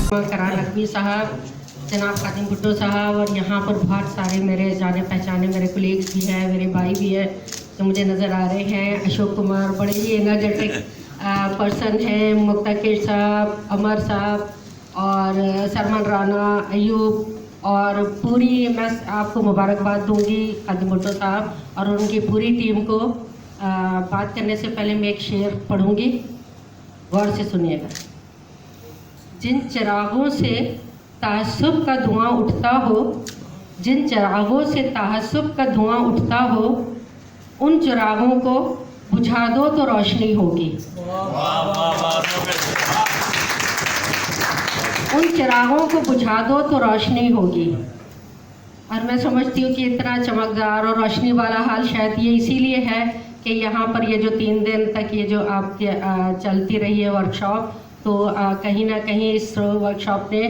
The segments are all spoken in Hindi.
करार नकवी साहब, जनाब खातिम भुट्टो साहब, और यहाँ पर बहुत सारे मेरे जाने पहचाने मेरे कोलीग्स भी हैं, मेरे भाई भी हैं जो मुझे नज़र आ रहे हैं। अशोक कुमार बड़े ही एनर्जेटिक पर्सन हैं, मुक्ताकिर साहब, अमर साहब और सलमान राना, अयूब, और पूरी मैं आपको मुबारकबाद दूंगी खातिम भुट्टो साहब और उनकी पूरी टीम को। बात करने से पहले मैं एक शेर पढ़ूंगी, गौर से सुनिएगा। जिन चिरागों से तासुब का धुआं उठता हो, जिन चिरागों से तासुब का धुआं उठता हो, उन चिरागों को बुझा दो तो रोशनी होगी। उन चिरागों को बुझा दो तो रोशनी होगी। और मैं समझती हूँ कि इतना चमकदार और रोशनी वाला हाल शायद ये इसीलिए है कि यहाँ पर ये जो 3 दिन तक ये जो आपके चलती रही है वर्कशॉप, तो कहीं ना कहीं इस वर्कशॉप ने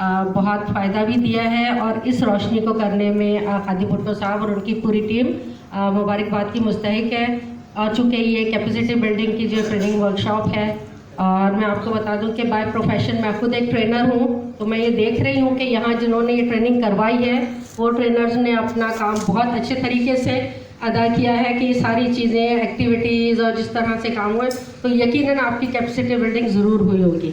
बहुत फ़ायदा भी दिया है और इस रोशनी को करने में खातिम भुट्टो साहब और उनकी पूरी टीम मुबारकबाद की मुस्तहिक है। और चूँकि ये कैपेसिटी बिल्डिंग की जो ट्रेनिंग वर्कशॉप है, और मैं आपको बता दूं कि बाय प्रोफेशन मैं खुद एक ट्रेनर हूं, तो मैं ये देख रही हूं कि यहाँ जिन्होंने ये ट्रेनिंग करवाई है वो ट्रेनर्स ने अपना काम बहुत अच्छे तरीके से अदा किया है कि सारी चीज़ें, एक्टिविटीज़ और जिस तरह से काम हुए, तो यकीनन आपकी कैपेसिटी बिल्डिंग ज़रूर हुई होगी।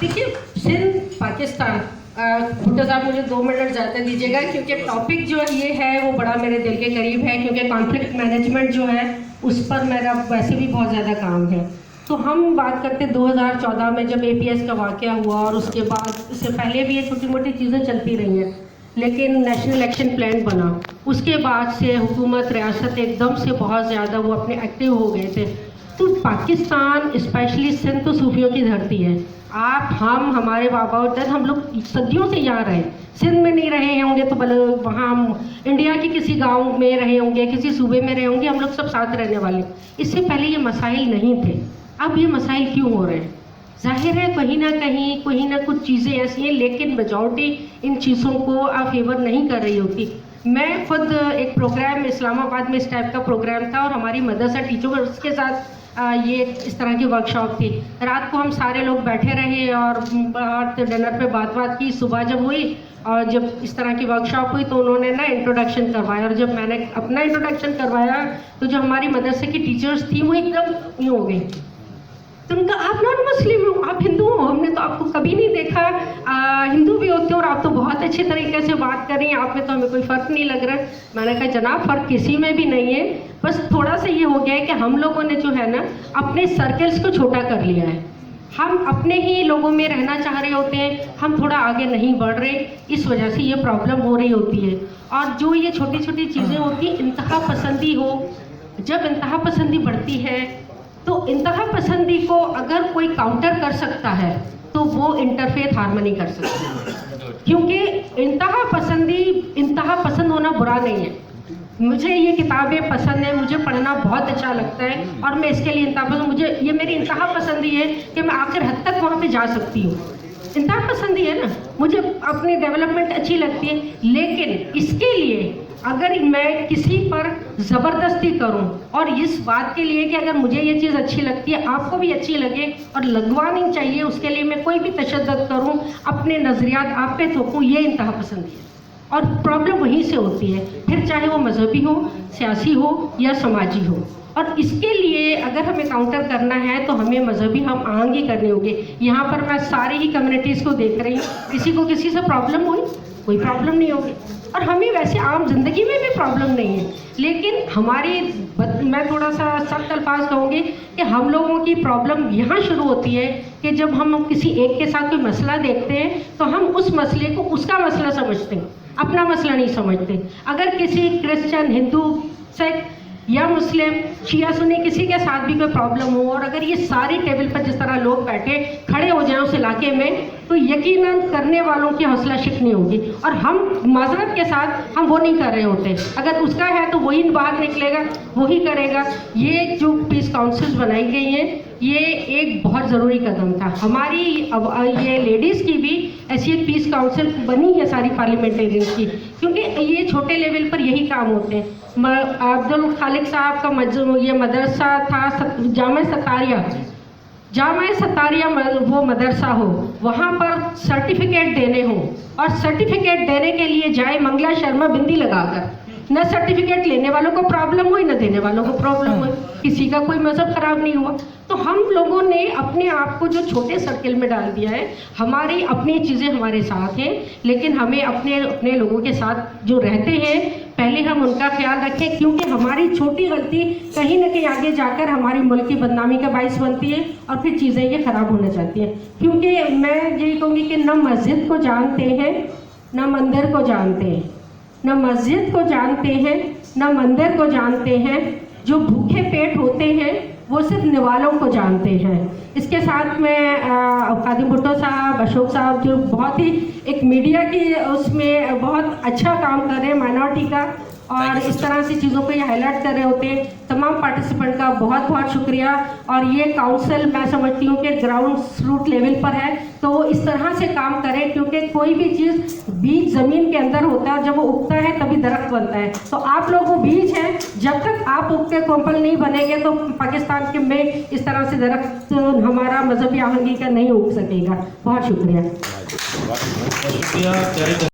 देखिए, सिंध पाकिस्तान, भुट्टो साहब मुझे 2 मिनट ज़्यादा दीजिएगा क्योंकि टॉपिक जो ये है वो बड़ा मेरे दिल के करीब है, क्योंकि कॉन्फ्लिक्ट मैनेजमेंट जो है उस पर मेरा वैसे भी बहुत ज़्यादा काम है। तो हम बात करते 2014 में जब APS का वाक़या हुआ, और उसके बाद इससे पहले भी ये छोटी मोटी चीज़ें चलती रही हैं, लेकिन नेशनल एक्शन प्लान बना, उसके बाद से हुकूमत रियासत एकदम से बहुत ज़्यादा वो अपने एक्टिव हो गए थे। तो पाकिस्तान स्पेशली सिंध तो सूफियों की धरती है। आप, हम, हमारे बाबा और दादा, हम लोग सदियों से यहाँ रहे। सिंध में नहीं रहे होंगे तो भले वहाँ इंडिया के किसी गांव में रहे होंगे, किसी सूबे में रहे होंगे, हम लोग सब साथ रहने वाले। इससे पहले ये मसाइल नहीं थे। अब ये मसाइल क्यों हो रहे हैं? जाहिर है कहीं ना कुछ चीज़ें ऐसी हैं, लेकिन मेजॉरिटी इन चीज़ों को फेवर नहीं कर रही होती। मैं खुद एक प्रोग्राम इस्लामाबाद में इस टाइप का प्रोग्राम था और हमारी मदरसा टीचर्स के साथ ये इस तरह की वर्कशॉप थी। रात को हम सारे लोग बैठे रहे और डिनर पे बात की। सुबह जब हुई और जब इस तरह की वर्कशॉप हुई तो उन्होंने ना इंट्रोडक्शन करवाया, और जब मैंने अपना इंट्रोडक्शन करवाया तो जो हमारी मदरसे की टीचर्स थी वो एकदम यूँ हो गई। तो उनका, आप नॉन मुस्लिम हो, आप हिंदू हो, हमने तो आपको कभी नहीं देखा हिंदू भी होते हो और आप तो बहुत अच्छे तरीके से बात कर रही हैं, आप में तो हमें कोई फ़र्क नहीं लग रहा। मैंने कहा जनाब, फ़र्क किसी में भी नहीं है, बस थोड़ा सा ये हो गया है कि हम लोगों ने जो है ना अपने सर्कल्स को छोटा कर लिया है। हम अपने ही लोगों में रहना चाह रहे होते हैं, हम थोड़ा आगे नहीं बढ़ रहे, इस वजह से ये प्रॉब्लम हो रही होती है। और जो ये छोटी छोटी चीज़ें होती हैं, इंतहा पसंदी हो, जब इंतहा पसंदी बढ़ती है तो इंतहा पसंदी को अगर कोई काउंटर कर सकता है तो वो इंटरफेथ हार्मनी कर सकता है, क्योंकि इंतहा पसंद होना बुरा नहीं है। मुझे ये किताबें पसंद है, मुझे पढ़ना बहुत अच्छा लगता है और मैं इसके लिए इंतहा पसंद, मुझे ये मेरी इंतहा पसंदी है कि मैं आखिर हद तक वहाँ पे जा सकती हूँ। इंतहा पसंदी है ना, मुझे अपनी डेवलपमेंट अच्छी लगती है, लेकिन इसके लिए अगर मैं किसी पर ज़बरदस्ती करूं, और इस बात के लिए कि अगर मुझे ये चीज़ अच्छी लगती है आपको भी अच्छी लगे और लगवानी चाहिए, उसके लिए मैं कोई भी तशद्दुद करूं, अपने नज़रियात आप पे थोपूं, ये इंतहा पसंदी है। और प्रॉब्लम वहीं से होती है, फिर चाहे वो मजहबी हो, सियासी हो या समाजी हो। और इसके लिए अगर हमें काउंटर करना है तो हमें मजहबी हम आहंगी करनी होगी। यहाँ पर मैं सारी ही कम्युनिटीज़ को देख रही हूँ, किसी को किसी से प्रॉब्लम हुई, कोई प्रॉब्लम नहीं होगी, और हमें वैसे आम जिंदगी में भी प्रॉब्लम नहीं है। लेकिन मैं थोड़ा सा सख्त अल्फाज कहूँगी कि हम लोगों की प्रॉब्लम यहाँ शुरू होती है कि जब हम किसी एक के साथ कोई मसला देखते हैं तो हम उस मसले को उसका मसला समझते हैं, अपना मसला नहीं समझते। अगर किसी क्रिश्चियन, हिंदू, सिख या मुस्लिम, शिया, सुन्नी किसी के साथ भी कोई प्रॉब्लम हो, और अगर ये सारी टेबल पर जिस तरह लोग बैठे खड़े हो जाएं उस इलाके में, तो यकीनन करने वालों की हौसला शिकनी होगी। और हम माजरत के साथ हम वो नहीं कर रहे होते, अगर उसका है तो वही बाहर निकलेगा, वही करेगा। ये जो पीस काउंसिल्स बनाई गई हैं, ये एक बहुत ज़रूरी कदम था। हमारी ये लेडीज़ की भी ऐसी एक पीस काउंसिल बनी है सारी पार्लियामेंटेरियंस की, क्योंकि ये छोटे लेवल पर यही काम होते हैं। अब्दुल खालिक साहब का ये मदरसा था जामा सतारिया, जामा सतारिया वो मदरसा हो, वहाँ पर सर्टिफिकेट देने हो, और सर्टिफिकेट देने के लिए जाए मंगला शर्मा बिंदी लगाकर, न सर्टिफिकेट लेने वालों को प्रॉब्लम हुई न देने वालों को प्रॉब्लम हुई, किसी का कोई मजहब खराब नहीं हुआ। तो हम लोगों ने अपने आप को जो छोटे सर्किल में डाल दिया है, हमारी अपनी चीज़ें हमारे साथ हैं, लेकिन हमें अपने अपने लोगों के साथ जो रहते हैं पहले हम उनका ख्याल रखें, क्योंकि हमारी छोटी गलती कहीं ना कहीं आगे जाकर हमारी मुल्क की बदनामी का बाइस बनती है और फिर चीज़ें ये ख़राब होने जाती हैं। क्योंकि मैं यही कहूँगी कि न मस्जिद को जानते हैं न मंदिर को जानते हैं, न मस्जिद को जानते हैं न मंदिर को जानते हैं, जो भूखे पेट होते हैं वो सिर्फ निवालों को जानते हैं। इसके साथ में कादिम भुट्टो साहब, अशोक साहब, जो बहुत ही एक मीडिया की उसमें बहुत अच्छा काम कर रहे हैं माइनॉरिटी का, और इस तरह से चीज़ों को ये हाईलाइट कर रहे होते हैं। तमाम पार्टिसिपेंट का बहुत बहुत शुक्रिया। और ये काउंसिल मैं समझती हूँ कि ग्राउंड रूट लेवल पर है, तो वो इस तरह से काम करें, क्योंकि कोई भी चीज़ बीज ज़मीन के अंदर होता है, जब वो उगता है तभी दरख्त बनता है। तो आप लोग वो बीज हैं, जब तक आप उग के कोम्पल नहीं बनेंगे तो पाकिस्तान के में इस तरह से दरख्त हमारा मजहबी आहंगी का नहीं उग सकेगा। बहुत शुक्रिया।